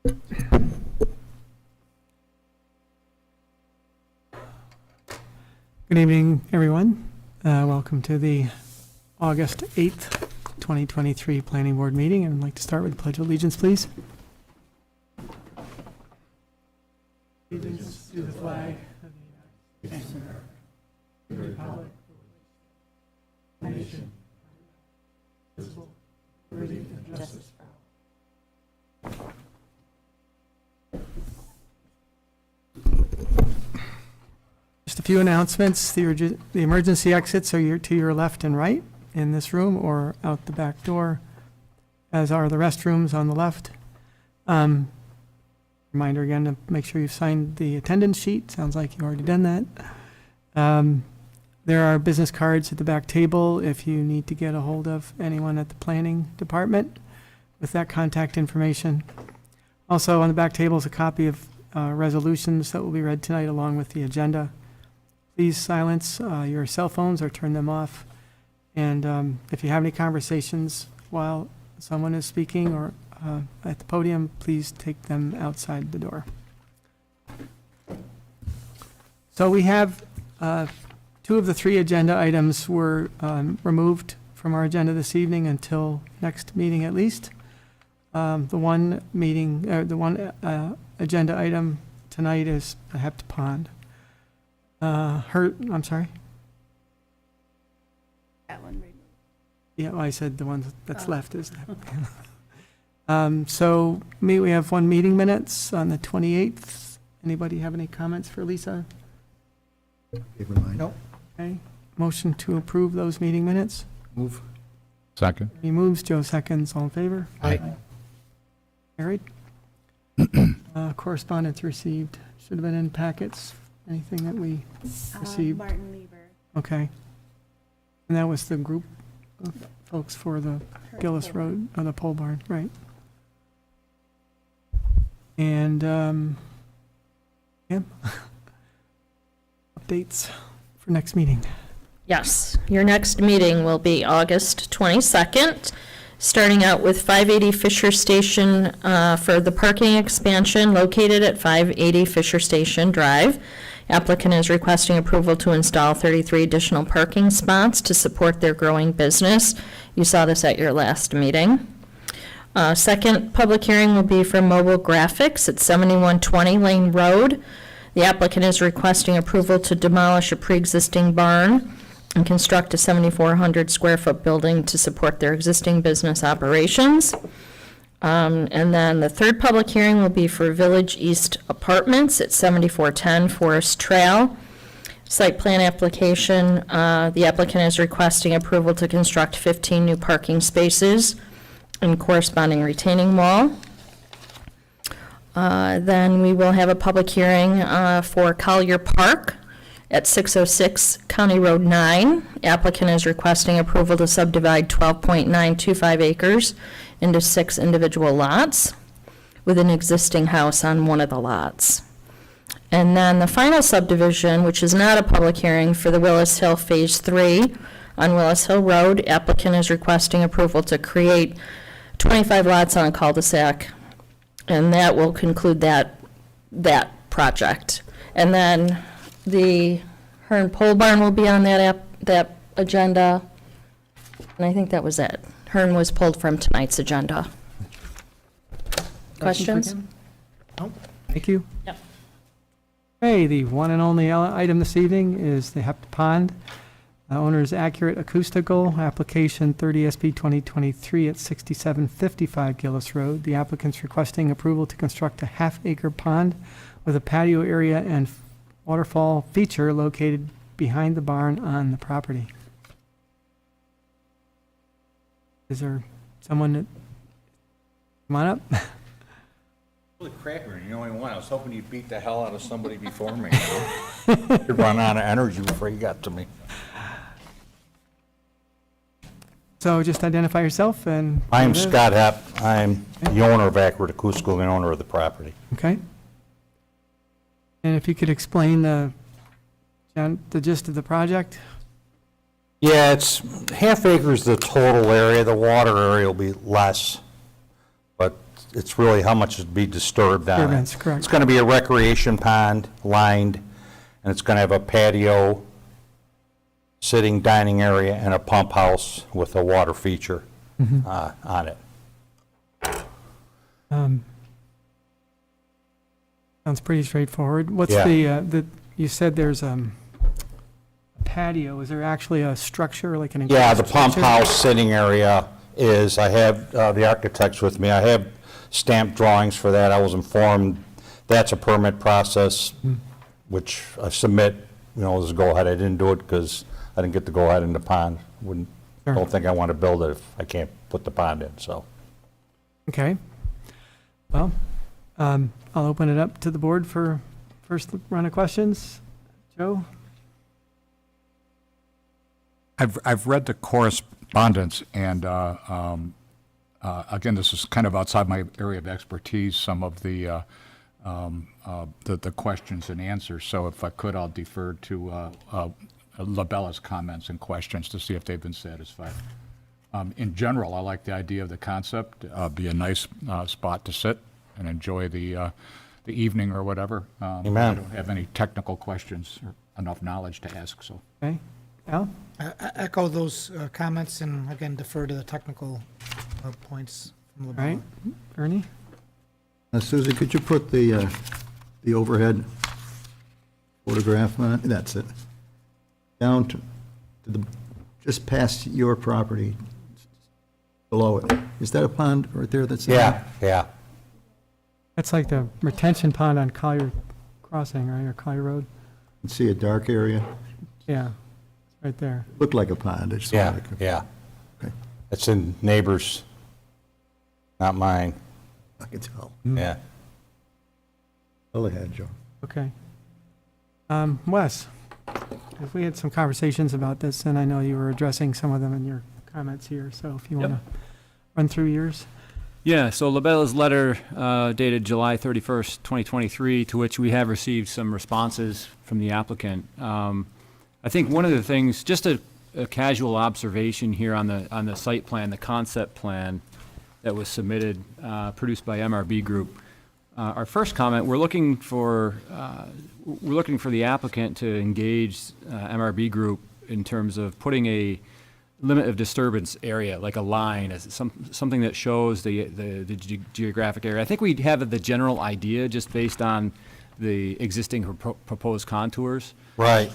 Good evening, everyone. Welcome to the August 8th, 2023 Planning Board meeting. And I'd like to start with the Pledge of Allegiance, please. Allegiance to the flag of the United States of America, the Republic, the nation, visible, liberty and justice for all. Just a few announcements. The emergency exits are to your left and right in this room or out the back door, as are the restrooms on the left. Reminder again to make sure you've signed the attendance sheet. Sounds like you've already done that. There are business cards at the back table if you need to get a hold of anyone at the planning department with that contact information. Also on the back table is a copy of resolutions that will be read tonight along with the agenda. Please silence your cell phones or turn them off. And if you have any conversations while someone is speaking or at the podium, please take them outside the door. So we have two of the three agenda items were removed from our agenda this evening until next meeting at least. The one agenda item tonight is the Hept Pond. I'm sorry? That one removed. Yeah, well, I said the one that's left is that. So we have one meeting minutes on the 28th. Anybody have any comments for Lisa? Never mind. Nope. Okay. Motion to approve those meeting minutes. Move. Second. He moves, Joe seconds, all in favor? Aye. Carried. Correspondence received. Should have been in packets. Anything that we received? Martin Lieber. Okay. And that was the group of folks for the Gillis Road, or the pole barn, right? And, yeah. Updates for next meeting. Yes, your next meeting will be August 22nd, starting out with 580 Fisher Station for the parking expansion located at 580 Fisher Station Drive. Applicant is requesting approval to install 33 additional parking spots to support their growing business. You saw this at your last meeting. Second public hearing will be for Mobile Graphics at 7120 Lane Road. The applicant is requesting approval to demolish a pre-existing barn and construct a 7,400 square foot building to support their existing business operations. And then the third public hearing will be for Village East Apartments at 7410 Forest Trail. Site plan application, the applicant is requesting approval to construct 15 new parking spaces and corresponding retaining wall. Then we will have a public hearing for Collier Park at 606 County Road 9. Applicant is requesting approval to subdivide 12.925 acres into 6 individual lots with an existing house on one of the lots. And then the final subdivision, which is not a public hearing, for the Willis Hill Phase 3 on Willis Hill Road. Applicant is requesting approval to create 25 lots on a cul-de-sac, and that will conclude that project. And then the Hearn Pole Barn will be on that agenda, and I think that was it. Hearn was pulled from tonight's agenda. Questions? No. Thank you. Yep. Okay, the one and only item this evening is the Hept Pond. Owner's Accurate Acoustical, application 30 SP 2023 at 6755 Gillis Road. The applicant's requesting approval to construct a half-acre pond with a patio area and waterfall feature located behind the barn on the property. Is there someone that, come on up? Holy crap, you're the only one. I was hoping you'd beat the hell out of somebody before me. You'd run out of energy before you got to me. So just identify yourself and. I'm Scott Hepp. I'm the owner of Accurate Acoustical and owner of the property. Okay. And if you could explain the gist of the project? Yeah, it's half acre is the total area. The water area will be less, but it's really how much would be disturbed on it. Disturbance, correct. It's going to be a recreation pond lined, and it's going to have a patio, sitting dining area, and a pump house with a water feature on it. Sounds pretty straightforward. What's Yeah. you said there's a patio. Is there actually a structure, like an Yeah, the enclosed pump structure? house sitting area is, I have the architects with me. I have stamped drawings for that. I was informed that's a permit process, which I submit, as a go-ahead. I didn't do it because I didn't get the go-ahead in the pond. Sure. Don't think I want to build it if I can't put the pond in, so. Okay. Well, I'll open it up to the board for first run of questions. Joe? I've read the correspondence, and again, this is kind of outside my area of expertise, some of the questions and answers. So if I could, I'll defer to LaBella's comments and questions to see if they've been satisfied. In general, I like the idea of the concept. Be a nice spot to sit and enjoy the evening or whatever. Amen. I don't have any technical questions or enough knowledge to ask, so. Okay. Al? I echo those comments and again defer to the technical points from All right. LaBella. Ernie? Susie, could you put the overhead photograph on, that's it, down to the, just past your property, below it? Is that a pond right there that's? Yeah. That's like the retention pond on Collier Crossing, right, or Collier Road? See a dark area? Yeah, it's right there. Looked like a pond. It's Yeah, like a- yeah. Okay. It's in neighbors, not mine. I can tell. Yeah. Go ahead, Joe. Okay. Wes, if we had some conversations about this, and I know you were addressing some of them in your comments here, so if you want to run through yours. Yeah, so LaBella's letter dated July 31st, 2023, to which we have received some responses from the applicant. I think one of the things, just a casual observation here on the site plan, the concept plan that was submitted, produced by MRB Group. Our first comment, we're looking for the applicant to engage MRB Group in terms of putting a limit of disturbance area, like a line, as something that shows the geographic area. I think we have the general idea just based on the existing proposed contours. Right.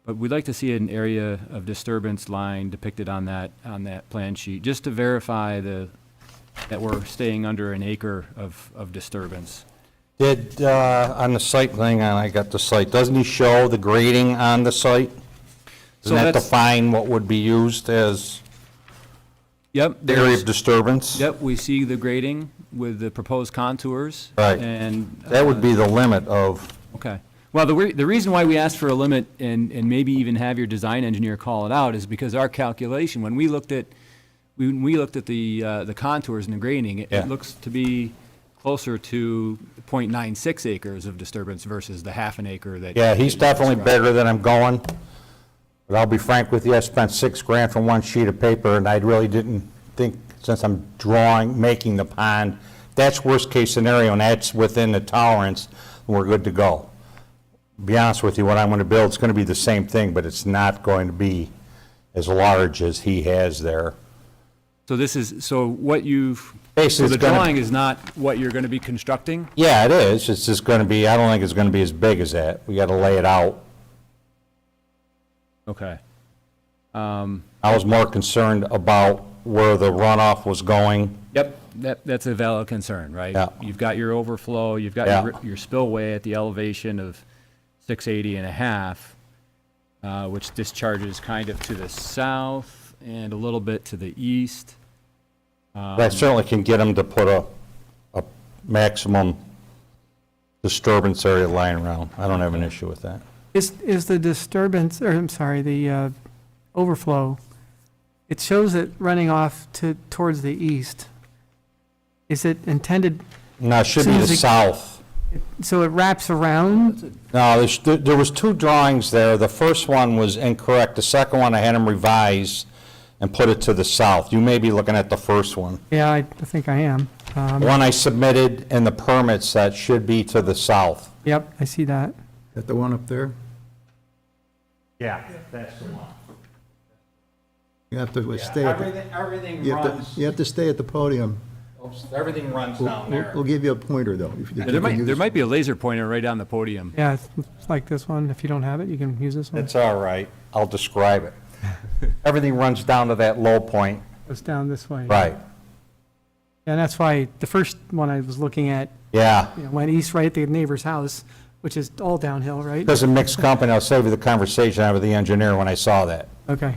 But we'd like to see an area of disturbance line depicted on that plan sheet, just to verify that we're staying under an acre of disturbance. Did, on the site, hang on, I got the site, doesn't he show the grading on the site? So Doesn't that that's- define what would be used as Yep. the area there's- of disturbance? Yep, we see the grading with the proposed contours. Right. And. That would be the limit of, Okay. Well, the reason why we asked for a limit and maybe even have your design engineer call it out is because our calculation, when we looked at the contours and the grading, Yeah. it looks to be closer to 0.96 acres of disturbance versus the half an acre that. yeah, he's that you definitely described. better than I'm going. But I'll be frank with you, I spent $6,000 for one sheet of paper, and I really didn't think, since I'm making the pond, that's worst-case scenario, and that's within the tolerance, we're good to go. Be honest with you, what I'm going to build is going to be the same thing, but it's not going to be as large as he has there. So what you've, Basically, so the it's gonna- drawing is not what you're going to be constructing? Yeah, it is, it's just going to be, I don't think it's going to be as big as that. We got to lay it out. Okay. I was more concerned about where the runoff was going. Yep, that's a valid concern, right? Yeah. You've got your overflow, you've got Yeah. your spillway at the elevation of 680 and a half, which discharges kind of to the south and a little bit to the east. But I certainly can get them to put a maximum disturbance area line around. I don't have an issue with that. Is the disturbance, or I'm sorry, the overflow, it shows it running off towards the east. Is it intended, No, it should be So the is it- south. so it wraps around? No, there was two drawings there. The first one was incorrect. The second one, I had him revise and put it to the south. You may be looking at the first one. Yeah, I think I am. The one I submitted and the permit set should be to the south. Yep, I see that. That the one up there? Yeah, that's the one. You have to stay at, Everything you have to stay at the podium. everything runs down We'll give you a pointer, though. if you- There might be a laser pointer right on the podium. Yeah, it's like this one. If you don't have it, you can use this one. It's all right. I'll describe it. Everything runs down to that low point. Goes down this way. Right. And that's why the first one I was looking at, Yeah. went east right at the neighbor's house, which is all downhill, right? Because of mixed company, I'll save you the conversation I had with the engineer when I saw that. Okay.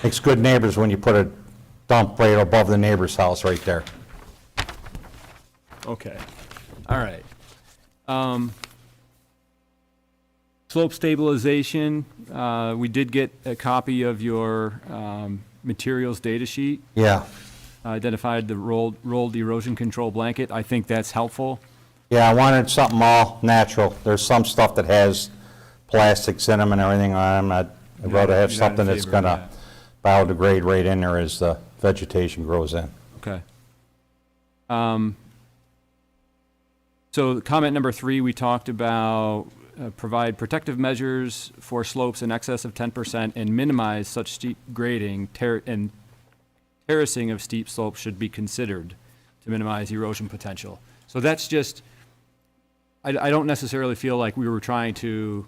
Makes good neighbors when you put a dump right above the neighbor's house right there. Okay, all right. Slope stabilization, we did get a copy of your materials data sheet, Yeah. identified the rolled erosion control blanket. I think that's helpful. Yeah, I wanted something all natural. There's some stuff that has plastics in them and everything. I'd rather have You're not in something that's favor of gonna biodegrade right in there as the vegetation grows in. Okay. So comment number 3, we talked about provide protective measures for slopes in excess of 10% and minimize such steep grading, and terracing of steep slopes should be considered to minimize erosion potential. So that's just, I don't necessarily feel like we were trying to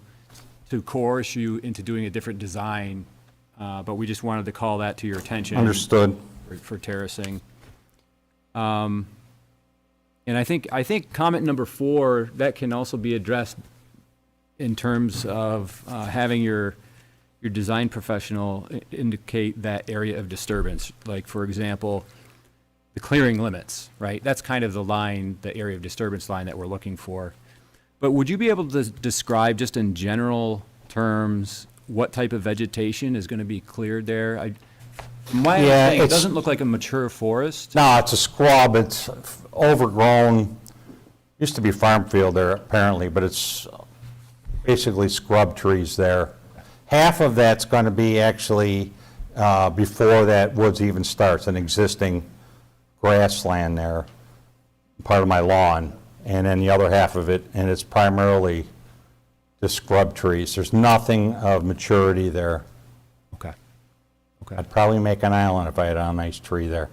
coerce you into doing a different design, but we just wanted to call that to your attention. Understood. For terracing. And I think comment number 4, that can also be addressed in terms of having your design professional indicate that area of disturbance. Like, for example, the clearing limits, right? That's kind of the line, the area of disturbance line that we're looking for. But would you be able to describe just in general terms what type of vegetation is going to be cleared there? From my Yeah, understanding, it it's- doesn't look like a mature forest. No, it's a scrub. It's overgrown. Used to be farm field there apparently, but it's basically scrub trees there. Half of that's going to be actually, before that woods even starts, an existing grassland there, part of my lawn, and then the other half of it, and it's primarily just scrub trees. There's nothing of maturity there. Okay. Okay. I'd probably make an island if I had a nice tree there.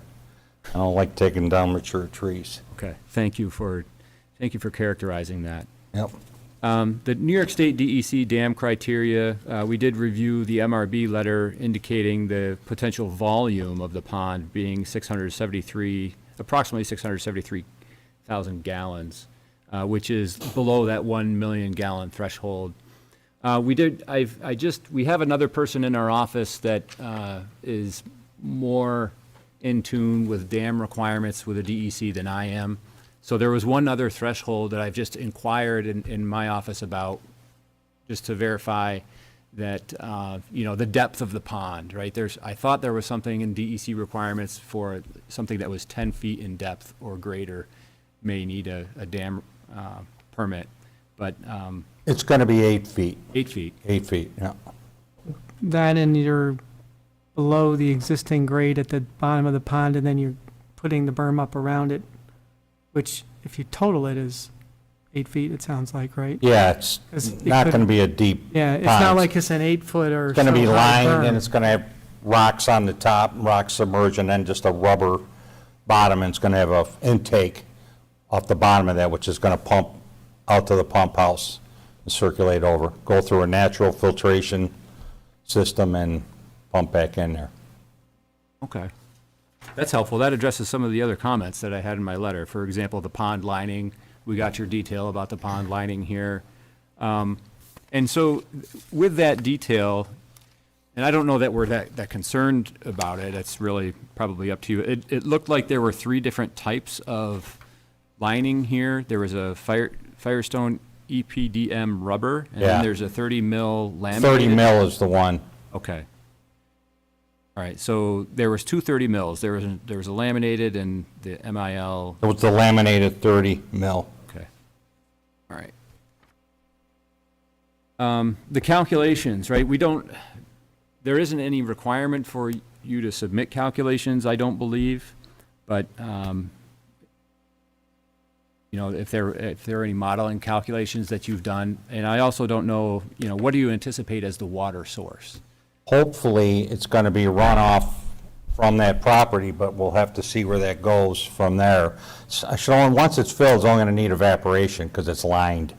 I don't like taking down mature trees. Okay. Thank you for characterizing that. Yep. The New York State DEC dam criteria, we did review the MRB letter indicating the potential volume of the pond being approximately 673,000 gallons, which is below that 1 million gallon threshold. We have another person in our office that is more in tune with dam requirements with the DEC than I am. So there was one other threshold that I've just inquired in my office about, just to verify that, the depth of the pond, right? I thought there was something in DEC requirements for something that was 10 feet in depth or greater may need a dam permit, but It's going to be 8 feet. 8 feet. 8 feet, yeah. That and you're below the existing grade at the bottom of the pond, and then you're putting the berm up around it, which, if you total it, is 8 feet, it sounds like, right? Yeah, it's 'Cause it not could- going to be a deep Yeah, it's not pond. like it's an 8-foot or It's going to be so high lined, and berm. it's going to have rocks on the top, rocks submerged, and then just a rubber bottom, and it's going to have a intake off the bottom of that, which is going to pump out to the pump house and circulate over, go through a natural filtration system and pump back in there. Okay. That's helpful. That addresses some of the other comments that I had in my letter. For example, the pond lining, we got your detail about the pond lining here. And so with that detail, and I don't know that we're that concerned about it, it's really probably up to you. It looked like there were 3 different types of lining here. There was a Firestone EPDM rubber, and Yeah. then there's a 30 mil laminated. 30 mil is the one. Okay. All right, so there was 2 30 mils. There was a laminated and the MIL. It was the laminated 30 mil. Okay. All right. The calculations, right? There isn't any requirement for you to submit calculations, I don't believe. But, if there are any modeling calculations that you've done, and I also don't know, what do you anticipate as the water source? Hopefully, it's going to be runoff from that property, but we'll have to see where that goes from there. So once it's filled, it's only going to need evaporation because it's lined.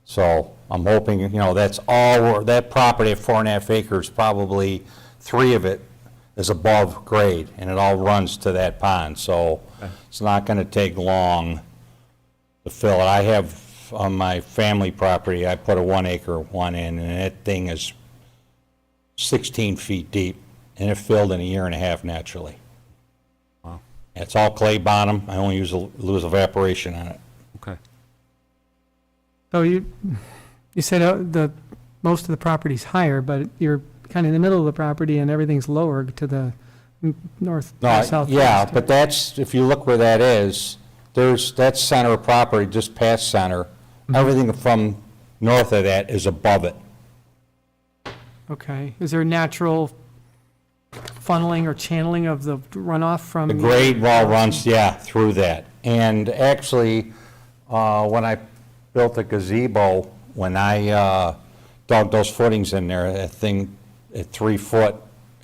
So I'm hoping, that's all, that property at 4.5 acres, probably 3 of it is above grade, and it all runs to that pond. So it's not going to take long to fill it. I have, on my family property, I put a 1 acre one in, and that thing is 16 feet deep, and it filled in a year and a half naturally. Wow. It's all clay bottom. I only lose evaporation on it. Okay. So you said most of the property's higher, but you're kind of in the middle of the property and everything's lower to the north, No, south. yeah, but that's, if you look where that is, that's center of property, just past center. Everything from north of that is above it. Okay. Is there natural funneling or channeling of the runoff from? The grade wall runs, yeah, through that. And actually, when I built the gazebo, when I dug those footings in there, that thing at 3 foot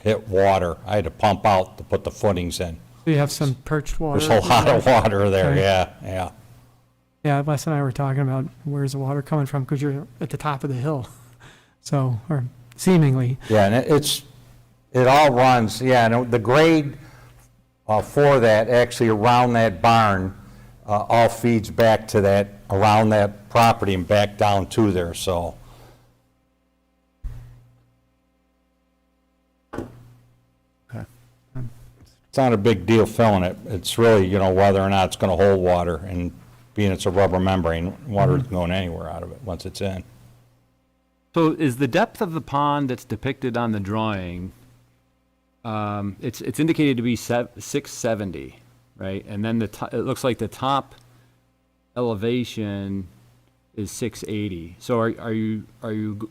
hit water. I had to pump out to put the footings in. You have some perched water? There's a lot of water there, Okay. yeah. Yeah, Wes and I were talking about where's the water coming from, because you're at the top of the hill. So, or seemingly. Yeah, and it all runs, yeah, and the grade for that, actually around that barn, all feeds back to that, around that property and back down to there, so. Okay. It's not a big deal filling it. It's really, whether or not it's gonna hold water, and being it's a rubber membrane, water isn't going anywhere out of it once it's in. So is the depth of the pond that's depicted on the drawing, it's indicated to be 670, right? And then it looks like the top elevation is 680. So are you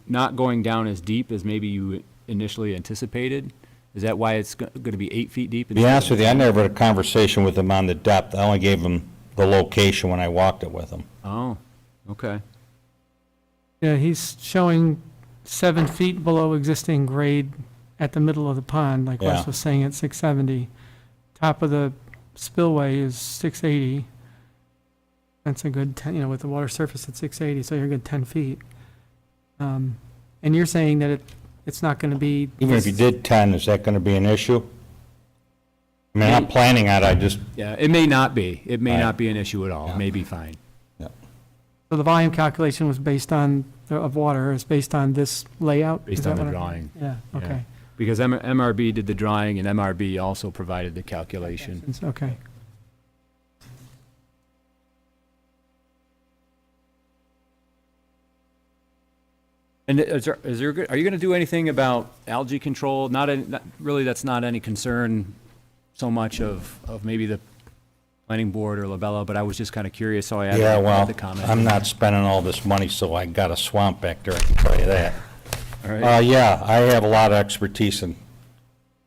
not going down as deep as maybe you initially anticipated? Is that why it's going to be 8 feet deep? To be honest with you, I never had a conversation with him on the depth. I only gave him the location when I walked it with him. Oh, okay. Yeah, he's showing 7 feet below existing grade at the middle of the pond, like Yeah. Wes was saying, at 670. Top of the spillway is 680. That's a good 10, with the water surface at 680, so you're a good 10 feet. And you're saying that it's not going to be. Even if you did 10, is that going to be an issue? I mean, I'm planning on it, I just, Yeah, it may not be. It may Right. not be an issue at all. Yeah. It may be fine. So the volume calculation was based on, of water, is based on this layout? Based Is that on the what I- drawing. Yeah, Yeah. okay. Because MRB did the drawing, and MRB also provided the calculation. Okay. And are you going to do anything about algae control? Really, that's not any concern so much of maybe the planning board or Labella, but I was just kind of curious, so I added yeah, well, the comment. I'm not spending all this money, so I got a swamp back there, I can tell you that. All right. Yeah, I have a lot of expertise in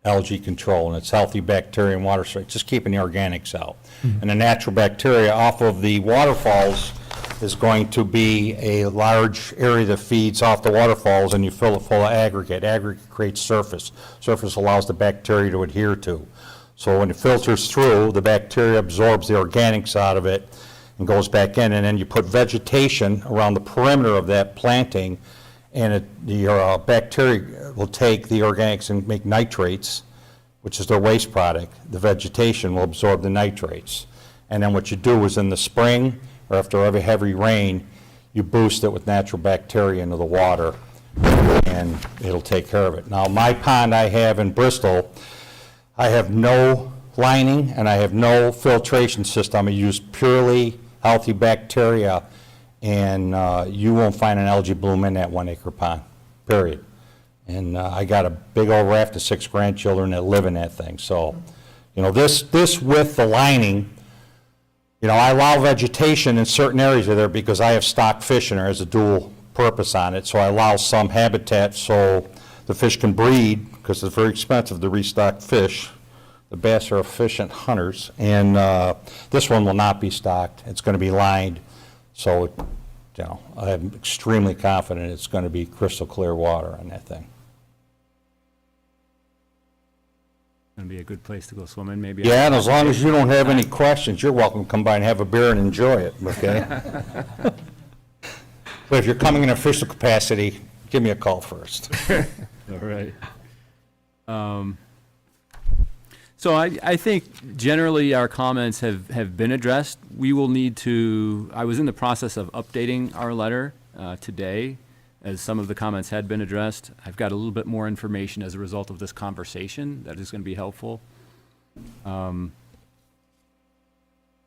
algae control, and it's healthy bacteria and water, so just keeping the organics out. And the natural bacteria off of the waterfalls is going to be a large area that feeds off the waterfalls, and you fill it full of aggregate. Aggregate creates surface. Surface allows the bacteria to adhere to. So when it filters through, the bacteria absorbs the organics out of it and goes back in, and then you put vegetation around the perimeter of that planting, and your bacteria will take the organics and make nitrates, which is their waste product. The vegetation will absorb the nitrates. And then what you do is in the spring, or after every heavy rain, you boost it with natural bacteria into the water, and it'll take care of it. Now, my pond I have in Bristol, I have no lining, and I have no filtration system. I use purely healthy bacteria, and you won't find an algae bloom in that 1 acre pond, period. And I got a big old raft of 6 grandchildren that live in that thing. So, this with the lining, I allow vegetation in certain areas of there because I have stock fish in there as a dual purpose on it. So I allow some habitat so the fish can breed, because it's very expensive to restock fish. The bass are efficient hunters, and this one will not be stocked. It's going to be lined, so, you know, I'm extremely confident it's going to be crystal clear water on that thing. Gonna be a good place to go swimming, maybe. Yeah, and as long as you don't have any questions, you're welcome to come by and have a beer and enjoy it, okay? But if you're coming in official capacity, give me a call first. All right. So I think generally our comments have been addressed. We will need to, I was in the process of updating our letter today, as some of the comments had been addressed. I've got a little bit more information as a result of this conversation that is going to be helpful. You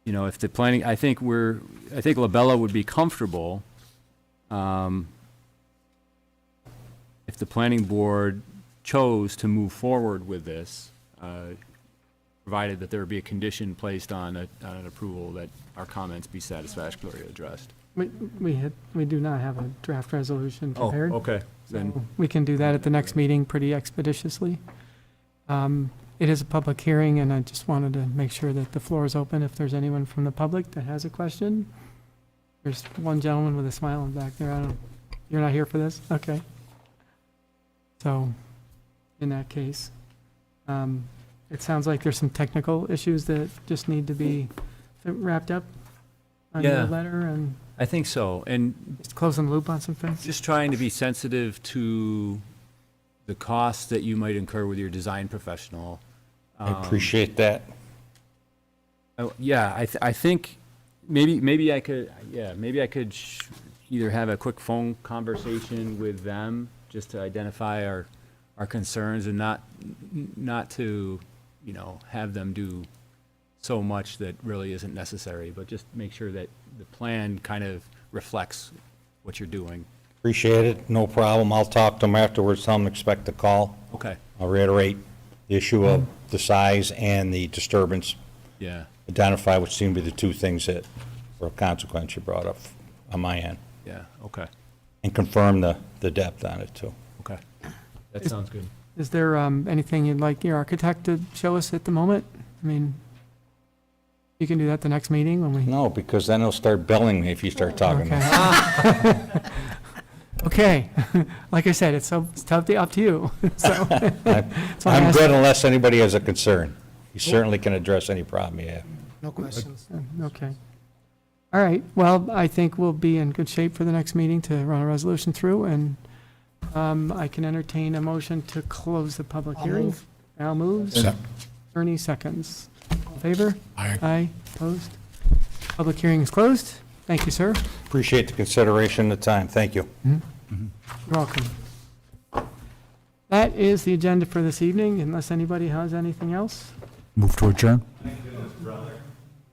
know, if the planning, I think Labella would be comfortable if the planning board chose to move forward with this, provided that there would be a condition placed on an approval that our comments be satisfactorily addressed. We do not have a draft resolution prepared. Okay, then, So we can do that at the next meeting pretty expeditiously. It is a public hearing, and I just wanted to make sure that the floor is open if there's anyone from the public that has a question. There's one gentleman with a smile in the back there. You're not here for this? Okay. So, in that case, it sounds like there's some technical issues that just need to be wrapped up on your Yeah. letter, and I think so. And just closing the loop on some things. just trying to be sensitive to the costs that you might incur with your design professional. I appreciate that. Oh, yeah, I think maybe I could, either have a quick phone conversation with them just to identify our concerns and not to, you know, have them do so much that really isn't necessary, but just make sure that the plan kind of reflects what you're doing. Appreciate it, no problem. I'll talk to them afterwards, tell them to expect a call. Okay, I'll reiterate the issue of the size and the disturbance, yeah, identify what seem to be the two things that were of consequence you brought up on my end, yeah, okay, and confirm the depth on it, too. okay. That sounds good. Is there anything you'd like your architect to show us at the moment? I mean, you can do that the next meeting when we... No, because then he'll start billing me if you start talking. Okay. Okay. Like I said, it's up to you. So, that's why I I'm asked. good unless anybody has a concern. You certainly can address any problem you have. No questions. Okay. All right. Well, I think we'll be in good shape for the next meeting to run a resolution through, and I can entertain a motion to close the public I'll hearing. move. Al moves. Ernie seconds. All in favor? Aye. Aye. Opposed? Public hearing is closed. Thank you, sir. Appreciate the consideration and the time. Thank you. You're welcome. That is the agenda for this evening, unless anybody has anything else. Move to adjourn?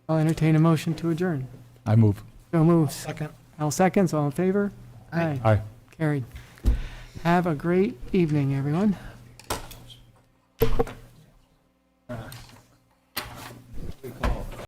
I'll entertain a motion to adjourn. I move. Joe moves. Second. Al seconds. All in favor? Aye. Aye. Carried. Have a great evening, everyone.